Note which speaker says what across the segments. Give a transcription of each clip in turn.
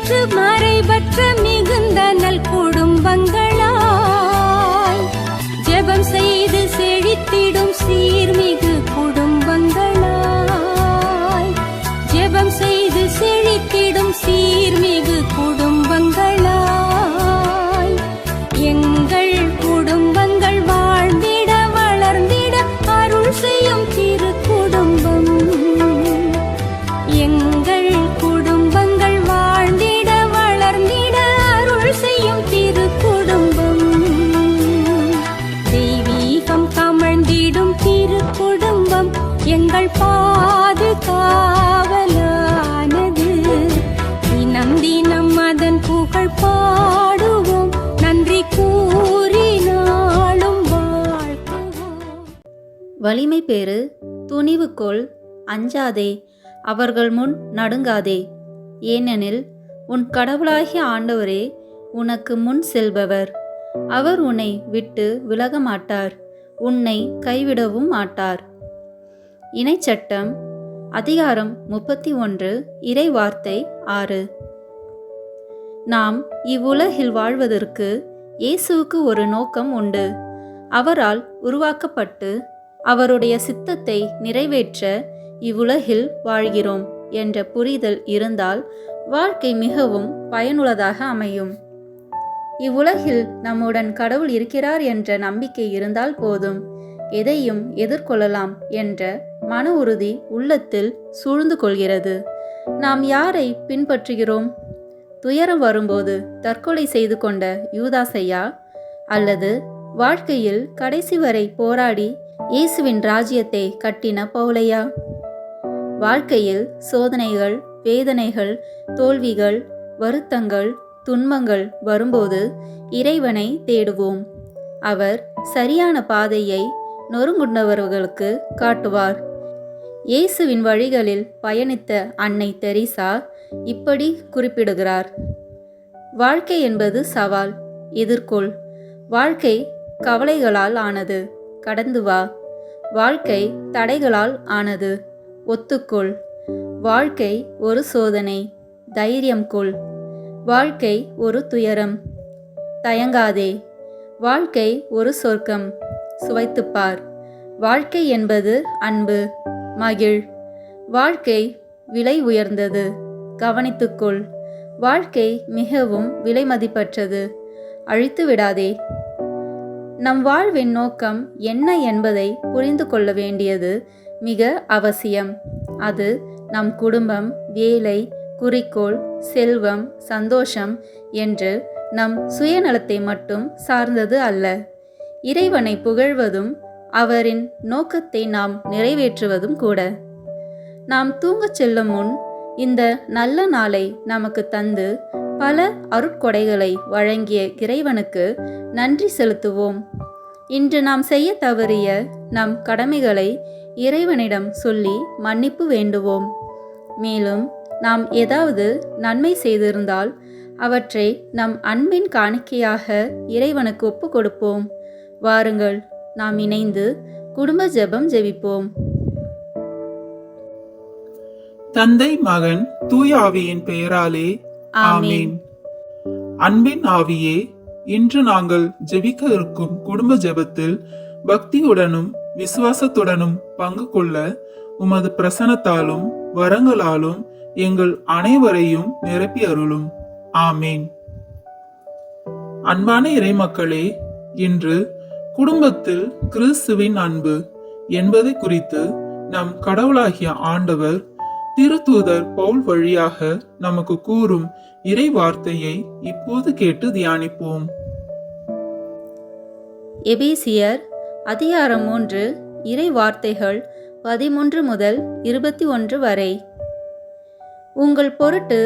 Speaker 1: நிறைவற்று மறைவற்ற மிகுந்த நல் குடும்பங்களாய் ஜெபம் செய்து செழித்திடும் சீர்மிகு குடும்பங்களாய் ஜெபம் செய்து செழித்திடும் சீர்மிகு குடும்பங்களாய் எங்கள் குடும்பங்கள் வாழ்ந்திட வளர்ந்திட அருள் செய்யும் திரு குடும்பம் எங்கள் குடும்பங்கள் வாழ்ந்திட வளர்ந்திட அருள் செய்யும் திரு குடும்பம் தெய்வீகம் கமழ்ந்திடும் திரு குடும்பம் எங்கள் பாதுகாவலானது தினம் தினம் அதன் புகழ் பாடுவோம் நன்றி கூறி நாளும் வாழ்த்துவோம்.
Speaker 2: வலிமை பேறு, துணிவு கொள், அஞ்சாதே, அவர்கள் முன் நடுங்காதே. ஏனெனில் உன் கடவுளாகிய ஆண்டவரே உனக்கு முன் செல்பவர். அவர் உன்னை விட்டு விலக மாட்டார், உன்னை கைவிடவும் மாட்டார். இணைச்சட்டம் அதிகாரம் 31 இறை வார்த்தை 6. நாம் இவ்வுலகில் வாழ்வதற்கு இயேசுவுக்கு ஒரு நோக்கம் உண்டு. அவரால் உருவாக்கப்பட்டு அவருடைய சித்தத்தை நிறைவேற்ற இவ்வுலகில் வாழ்கிறோம் என்ற புரிதல் இருந்தால் வாழ்க்கை மிகவும் பயனுள்ளதாக அமையும். இவ்வுலகில் நம்முடன் கடவுள் இருக்கிறார் என்ற நம்பிக்கை இருந்தால் போதும், எதையும் எதிர்கொள்ளலாம் என்ற மன உறுதி உள்ளத்தில் சூழ்ந்து கொள்கிறது. நாம் யாரை பின்பற்றுகிறோம்? துயரம் வரும்போது தற்கொலை செய்து கொண்ட யூதாசையா, அல்லது வாழ்க்கையில் கடைசி வரை போராடி இயேசுவின் ராஜ்யத்தை கட்டின பவுலையா? வாழ்க்கையில் சோதனைகள், வேதனைகள், தோல்விகள், வருத்தங்கள், துன்பங்கள் வரும்போது இறைவனை தேடுவோம். அவர் சரியான பாதையை நொறுங்குண்டவர்களுக்கு காட்டுவார். இயேசுவின் வழிகளில் பயணித்த அன்னை தெரீசா இப்படி குறிப்பிடுகிறார்: வாழ்க்கை என்பது சவால், எதிர்கொள். வாழ்க்கை கவலைகளால் ஆனது, கடந்து வா. வாழ்க்கை தடைகளால் ஆனது, ஒத்துக்கொள். வாழ்க்கை ஒரு சோதனை, தைரியம் கொள். வாழ்க்கை ஒரு துயரம், தயங்காதே. வாழ்க்கை ஒரு சொர்க்கம், சுவைத்துப்பார். வாழ்க்கை என்பது அன்பு, மகிழ். வாழ்க்கை விலை உயர்ந்தது, கவனித்துக்கொள். வாழ்க்கை மிகவும் விலைமதிப்பற்றது, அழித்து விடாதே. நம் வாழ்வின் நோக்கம் என்ன என்பதை புரிந்து கொள்ள வேண்டியது மிக அவசியம். அது நம் குடும்பம், வேலை, குறிக்கோள், செல்வம், சந்தோஷம் என்று நம் சுயநலத்தை மட்டும் சார்ந்தது அல்ல. இறைவனை புகழ்வதும் அவரின் நோக்கத்தை நாம் நிறைவேற்றுவதும் கூட. நாம் தூங்கச் செல்லும் முன் இந்த நல்ல நாளை நமக்கு தந்து பல அருட்கொடைகளை வழங்கிய இறைவனுக்கு நன்றி செலுத்துவோம். இன்று நாம் செய்ய தவறிய நம் கடமைகளை இறைவனிடம் சொல்லி மன்னிப்பு வேண்டுவோம். மேலும் நாம் ஏதாவது நன்மை செய்திருந்தால் அவற்றை நம் அன்பின் காணிக்கையாக இறைவனுக்கு ஒப்பு கொடுப்போம். வாருங்கள், நாம் இணைந்து குடும்ப ஜெபம் ஜெபிப்போம்.
Speaker 3: தந்தை, மகன், தூய ஆவியின் பெயராலே ஆமீன். அன்பின் ஆவியே, இன்று நாங்கள் ஜெபிக்க இருக்கும் குடும்ப ஜெபத்தில் பக்தியுடனும் விசுவாசத்துடனும் பங்கு கொள்ள உமது பிரசன்னத்தாலும் வரங்களாலும் எங்கள் அனைவரையும் நிரப்பி அருளும். ஆமீன். அன்பான இறைமக்களே, இன்று குடும்பத்தில் கிறிஸ்துவின் அன்பு என்பதை குறித்து நம் கடவுளாகிய ஆண்டவர் திருத்தூதர் பவுல் வழியாக நமக்கு கூறும் இறை வார்த்தையை இப்போது கேட்டு தியானிப்போம்.
Speaker 2: எபேசியர் அதிகாரம் 3 இறை வார்த்தைகள் 13 முதல் 21 வரை. உங்கள் பொருட்டு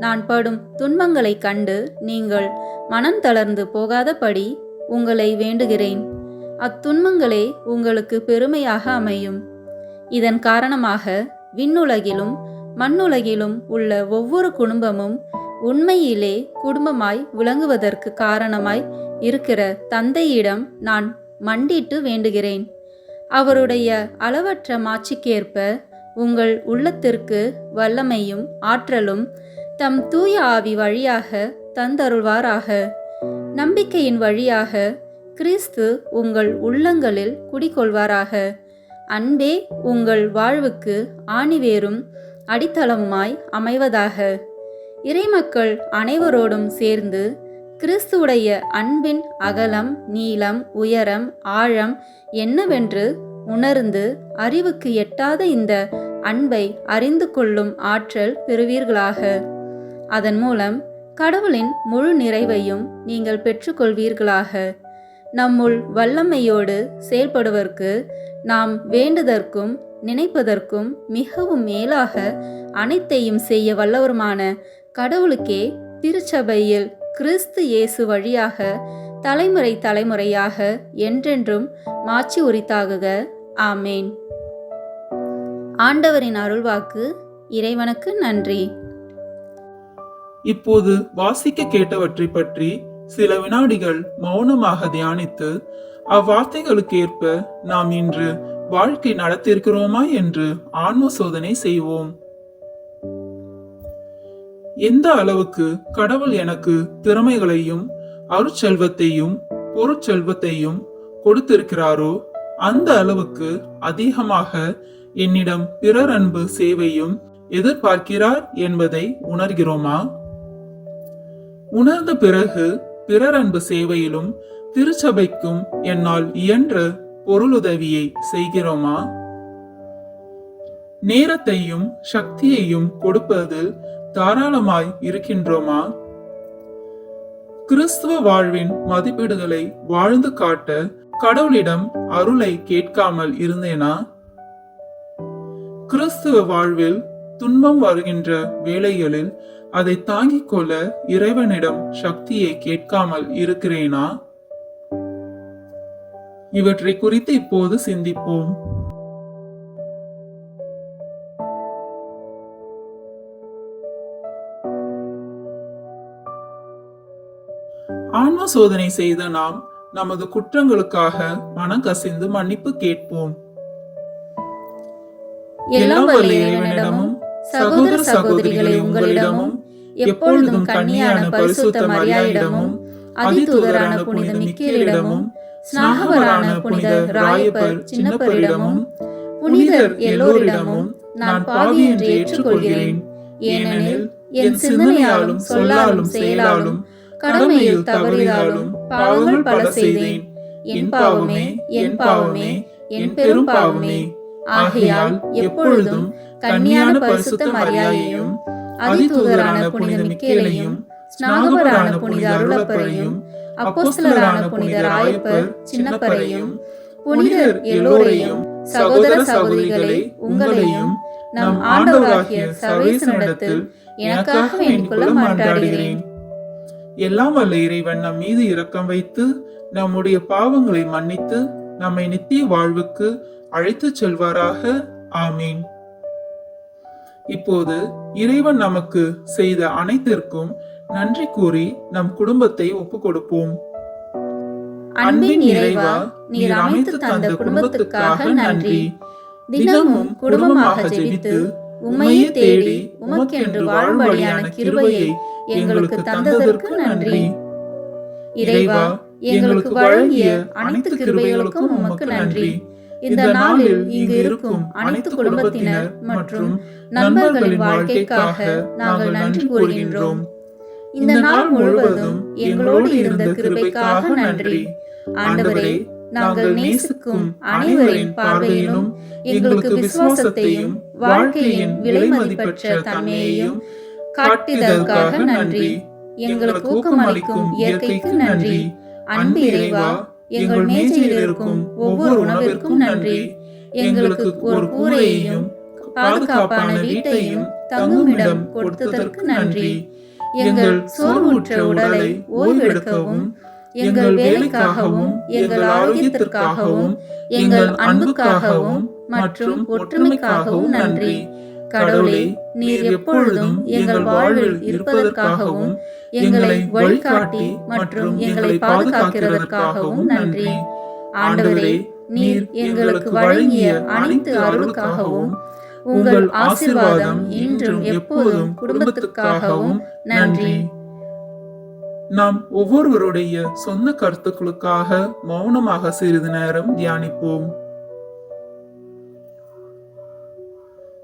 Speaker 2: நான் படும் துன்பங்களைக் கண்டு நீங்கள் மனம் தளர்ந்து போகாதபடி உங்களை வேண்டுகிறேன். அத்துன்பங்களே உங்களுக்கு பெருமையாக அமையும். இதன் காரணமாக விண்ணுலகிலும் மண்ணுலகிலும் உள்ள ஒவ்வொரு குடும்பமும் உண்மையிலே குடும்பமாய் விளங்குவதற்கு காரணமாய் இருக்கிற தந்தையிடம் நான் மண்டிட்டு வேண்டுகிறேன். அவருடைய அளவற்ற மாட்சிக்கேற்ப உங்கள் உள்ளத்திற்கு வல்லமையும் ஆற்றலும் தம் தூய ஆவி வழியாக தந்தருள்வாராக. நம்பிக்கையின் வழியாக கிறிஸ்து உங்கள் உள்ளங்களில் குடிகொள்வாராக. அன்பே உங்கள் வாழ்வுக்கு ஆணிவேரும் அடித்தளமாய் அமைவதாக. இறைமக்கள் அனைவரோடும் சேர்ந்து கிறிஸ்துவுடைய அன்பின் அகலம், நீளம், உயரம், ஆழம் என்னவென்று உணர்ந்து அறிவுக்கு எட்டாத இந்த அன்பை அறிந்து கொள்ளும் ஆற்றல் பெறுவீர்களாக. அதன் மூலம் கடவுளின் முழு நிறைவையும் நீங்கள் பெற்றுக்கொள்வீர்களாக. நம்முள் வல்லமையோடு செயல்படுவதற்கு நாம் வேண்டுதற்கும் நினைப்பதற்கும் மிகவும் மேலாக அனைத்தையும் செய்ய வல்லவருமான கடவுளுக்கே திருச்சபையில் கிறிஸ்து இயேசு வழியாக தலைமுறை தலைமுறையாக என்றென்றும் மாட்சி உரித்தாகுக. ஆமேன். ஆண்டவரின் அருள்வாக்கு. இறைவனுக்கு நன்றி.
Speaker 3: இப்போது வாசிக்க கேட்டவற்றை பற்றி சில வினாடிகள் மௌனமாக தியானித்து அவ்வார்த்தைகளுக்கு ஏற்ப நாம் இன்று வாழ்க்கை நடத்தியிருக்கிறோமா என்று ஆன்ம சோதனை செய்வோம். எந்த அளவுக்கு கடவுள் எனக்கு திறமைகளையும் அருட்செல்வத்தையும் பொருட்செல்வத்தையும் கொடுத்திருக்கிறாரோ அந்த அளவுக்கு அதிகமாக என்னிடம் பிறர் அன்பு சேவையும் எதிர்பார்க்கிறார் என்பதை உணர்கிறோமா? உணர்ந்த பிறகு பிறர் அன்பு சேவையிலும் திருச்சபைக்கும் என்னால் இயன்ற பொருளுதவியை செய்கிறோமா? நேரத்தையும் சக்தியையும் கொடுப்பதில் தாராளமாய் இருக்கின்றோமா? கிறிஸ்துவ வாழ்வின் மதிப்பீடுகளை வாழ்ந்து காட்ட கடவுளிடம் அருளை கேட்காமல் இருந்தேனா? கிறிஸ்துவ வாழ்வில் துன்பம் வருகின்ற வேளைகளில் அதை தாங்கிக் கொள்ள இறைவனிடம் சக்தியை கேட்காமல் இருக்கிறேனா? இவற்றை குறித்து இப்போது சிந்திப்போம். ஆன்ம சோதனை செய்த நாம் நமது குற்றங்களுக்காக மனம் கசிந்து மன்னிப்பு கேட்போம்.
Speaker 2: எல்லாம் வல்ல இறைவனிடமும் சகோதர சகோதரிகளை உங்களிடமும் எப்பொழுதும் கன்னியான பரிசுத்த மரியாளிடமும் அதிதூதரான புனித மிக்கேலிடமும் ஸ்நாகவரான புனித ராயப்பர் சின்னப்பரிடமும் புனிதர் எல்லோரிடமும் நான் பாவி என்று ஏற்றுக்கொள்கிறேன். ஏனெனில் என் சிந்தனையாலும் சொல்லாலும் செயலாலும் கடமையில் தவறினாலும் பாவங்கள் பல செய்தேன். என் பாவமே, என் பாவமே, என் பெரும் பாவமே. ஆகையால் எப்பொழுதும் கன்னியான பரிசுத்த மரியாதையும் அதிதூதரான புனித மிக்கேலையும் ஸ்நாகவரான புனித அருளப்பரையும் அப்போஸ்தலரான புனித ராயப்பர் சின்னப்பரையும் புனிதர் எல்லோரையும் சகோதர சகோதரிகளை உங்களையும் நம் ஆண்டவராகிய சர்வேசனிடத்தில் எனக்காக வேண்டிக் கொள்ள மன்றாடுகிறேன்.
Speaker 3: எல்லாம் வல்ல இறைவன் நம் மீது இரக்கம் வைத்து நம்முடைய பாவங்களை மன்னித்து நம்மை நித்திய வாழ்வுக்கு அழைத்து செல்வாராக. ஆமீன். இப்போது இறைவன் நமக்கு செய்த அனைத்திற்கும் நன்றி கூறி நம் குடும்பத்தை ஒப்புக் கொடுப்போம்.
Speaker 2: அன்பின் இறைவா, நீர் அமைத்து தந்த குடும்பத்துக்காக நன்றி. தினமும் குடும்பமாக ஜெபித்து உம்மையே தேடி உமக்கென்று வாழ்வழியான கிருபையை எங்களுக்கு தந்ததற்கு நன்றி. இறைவா, எங்களுக்கு வழங்கிய அனைத்து கிருபைகளுக்கும் உமக்கு நன்றி. இந்த நாளில் இங்கு இருக்கும் அனைத்து குடும்பத்தினர் மற்றும் நண்பர்களின் வாழ்க்கைக்காக நாங்கள் நன்றி கூறுகின்றோம். இந்த நாள் முழுவதும் எங்களோடு இருந்த கிருபைக்காக நன்றி. ஆண்டவரே, நாங்கள் நேசிக்கும் அனைவரின் பார்வையிலும் எங்களுக்கு விசுவாசத்தையும் வாழ்க்கையின் விலை மதிப்பற்ற தன்மையையும் காட்டியதற்காக நன்றி. எங்களுக்கு ஊக்கமளிக்கும் இயற்கைக்கு நன்றி. அன்பு இறைவா, எங்கள் மேஜையில் இருக்கும் ஒவ்வொரு உணவிற்கும் நன்றி. எங்களுக்கு ஒரு கூரையையும் பாதுகாப்பான வீட்டையும் தங்குமிடம் கொடுத்ததற்கு நன்றி. எங்கள் சோர்வுற்ற உடலை ஓய்வெடுக்கவும், எங்கள் வேலைக்காகவும், எங்கள் ஆரோக்கியத்திற்காகவும், எங்கள் அன்புக்காகவும் மற்றும் ஒற்றுமைக்காகவும் நன்றி. கடவுளே, நீர் எப்பொழுதும் எங்கள் வாழ்வில் இருப்பதற்காகவும், எங்களை வழிகாட்டி மற்றும் எங்களை பாதுகாக்கிறதற்காகவும் நன்றி. ஆண்டவரே, நீர் எங்களுக்கு வழங்கிய அனைத்து அருளுக்காகவும் உங்கள் ஆசீர்வாதம் இன்றும் எப்போதும் குடும்பத்துக்காகவும் நன்றி.
Speaker 3: நாம் ஒவ்வொருவருடைய சொந்த கருத்துக்களுக்காக மௌனமாக சிறிது நேரம் தியானிப்போம்.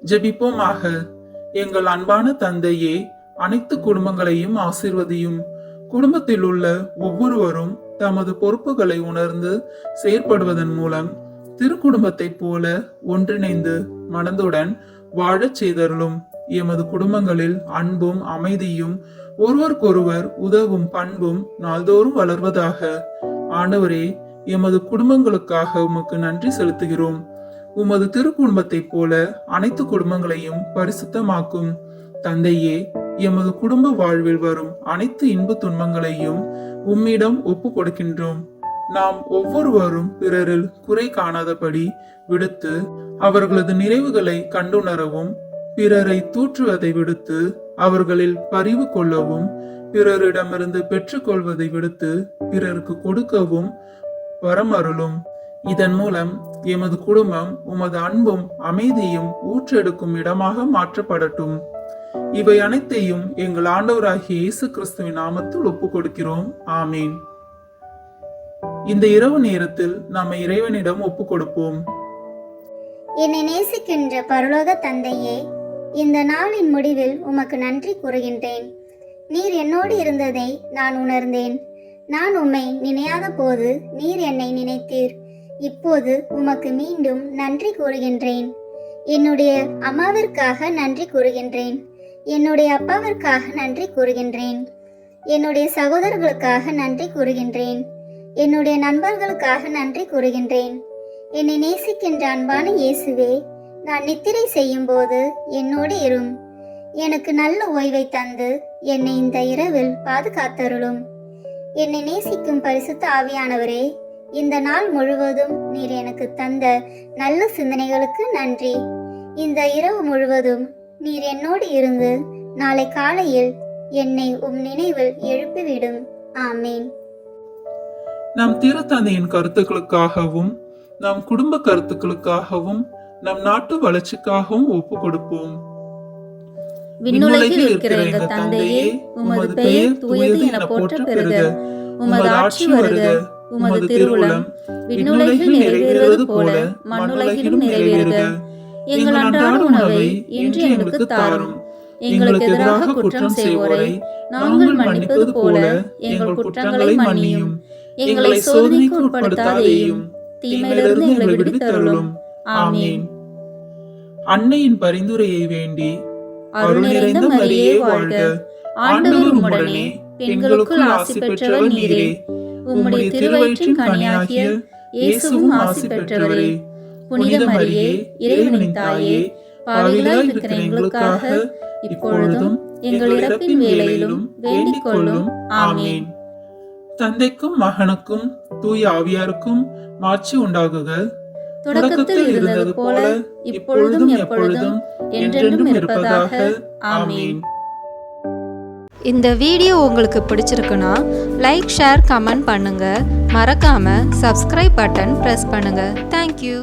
Speaker 3: ஜெபிப்போமாக. எங்கள் அன்பான தந்தையே, அனைத்து குடும்பங்களையும் ஆசீர்வதியும். குடும்பத்தில் உள்ள ஒவ்வொருவரும் தமது பொறுப்புகளை உணர்ந்து செயற்படுவதன் மூலம் திருக்குடும்பத்தைப் போல ஒன்றிணைந்து மனதுடன் வாழச் செய்தருளும். எமது குடும்பங்களில் அன்பும் அமைதியும் ஒருவருக்கொருவர் உதவும் பண்பும் நாள்தோறும் வளர்வதாக. ஆண்டவரே, எமது குடும்பங்களுக்காக உமக்கு நன்றி செலுத்துகிறோம். உமது திருக்குடும்பத்தைப் போல அனைத்து குடும்பங்களையும் பரிசுத்தமாக்கும். தந்தையே, எமது குடும்ப வாழ்வில் வரும் அனைத்து இன்ப துன்பங்களையும் உம்மிடம் ஒப்பு கொடுக்கின்றோம். நாம் ஒவ்வொருவரும் பிறரில் குறை காணாதபடி விடுத்து அவர்களது நிறைவுகளை கண்டுணரவும், பிறரை தூற்றுவதை விடுத்து அவர்களில் பரிவு கொள்ளவும், பிறரிடமிருந்து பெற்றுக்கொள்வதை விடுத்து பிறருக்கு கொடுக்கவும் வரமருளும். இதன் மூலம் எமது குடும்பம் உமது அன்பும் அமைதியும் ஊற்றெடுக்கும் இடமாக மாற்றப்படட்டும். இவை அனைத்தையும் எங்கள் ஆண்டவராகிய இயேசு கிறிஸ்துவின் நாமத்தில் ஒப்புக் கொடுக்கிறோம். ஆமீன். இந்த இரவு நேரத்தில் நாம் இறைவனிடம் ஒப்புக் கொடுப்போம்.
Speaker 4: என்னை நேசிக்கின்ற பரலோக தந்தையே, இந்த நாளின் முடிவில் உமக்கு நன்றி கூறுகின்றேன். நீர் என்னோடு இருந்ததை நான் உணர்ந்தேன். நான் உம்மை நினையாத போது நீர் என்னை நினைத்தீர். இப்போது உமக்கு மீண்டும் நன்றி கூறுகின்றேன். என்னுடைய அம்மாவிற்காக நன்றி கூறுகின்றேன். என்னுடைய அப்பாவிற்காக நன்றி கூறுகின்றேன். என்னுடைய சகோதரர்களுக்காக நன்றி கூறுகின்றேன். என்னுடைய நண்பர்களுக்காக நன்றி கூறுகின்றேன். என்னை நேசிக்கின்ற அன்பான இயேசுவே, நான் நித்திரை செய்யும் போது என்னோடு இரும். எனக்கு நல்ல ஓய்வை தந்து என்னை இந்த இரவில் பாதுகாத்தருளும். என்னை நேசிக்கும் பரிசுத்த ஆவியானவரே, இந்த நாள் முழுவதும் நீர் எனக்கு தந்த நல்ல சிந்தனைகளுக்கு நன்றி. இந்த இரவு முழுவதும் நீர் என்னோடு இருந்து நாளை காலையில் என்னை உம் நினைவில் எழுப்பிவிடும். ஆமீன்.
Speaker 3: நம் திருத்தந்தையின் கருத்துக்களுக்காகவும் நம் குடும்ப கருத்துக்களுக்காகவும் நம் நாட்டு வளர்ச்சிக்காகவும் ஒப்பு கொடுப்போம்.
Speaker 2: விண்ணுலகில் இருக்கிற எங்கள் தந்தையே, உமது பெயர் தூயது என போற்ற பெறுக. உமது ஆட்சி வருக. உமது திருவுளம் விண்ணுலகில் நிறைவேறுவது போல மண்ணுலகிலும் நிறைவேறுக. எங்கள் அன்றாட உணவை இன்று எங்களுக்கு தாரும். எங்களுக்கு எதிராக குற்றம் செய்வோரை நாங்கள் மன்னிப்பது போல எங்கள் குற்றங்களை மன்னியும். எங்களை சோதனைக்கு உட்படுத்தாதேயும், தீமையிலிருந்து எங்களை விடுவித்தருளும். ஆமீன்.
Speaker 3: அன்னையின் பரிந்துரையை வேண்டி
Speaker 2: அருள் நிறைந்த மரியே வாழ்க. ஆண்டவர் உம்முடனே, பெண்களுக்குள் ஆசி பெற்றவர் நீரே. உம்முடைய திருவயிற்றின் கனியாகிய இயேசுவும் ஆசி பெற்றவரே. புனித மரியே, இறைவனின் தாயே, பாவிகளாய் இருக்கிற எங்களுக்காக இப்பொழுதும் எங்கள் இறப்பின் வேளையிலும் வேண்டிக் கொள்ளும். ஆமீன்.
Speaker 3: தந்தைக்கும் மகனுக்கும் தூய ஆவியாருக்கும் மாட்சி உண்டாகுக.
Speaker 2: தொடக்கத்தில் இருந்தது போல இப்பொழுதும் எப்பொழுதும் என்றென்றும் இருப்பதாக. ஆமீன்.
Speaker 5: இந்த வீடியோ உங்களுக்கு பிடிச்சிருக்குன்னா லைக், ஷேர், கமெண்ட் பண்ணுங்க. மறக்காம சப்ஸ்கிரைப் பட்டன் பிரஸ் பண்ணுங்க. தேங்க்யூ.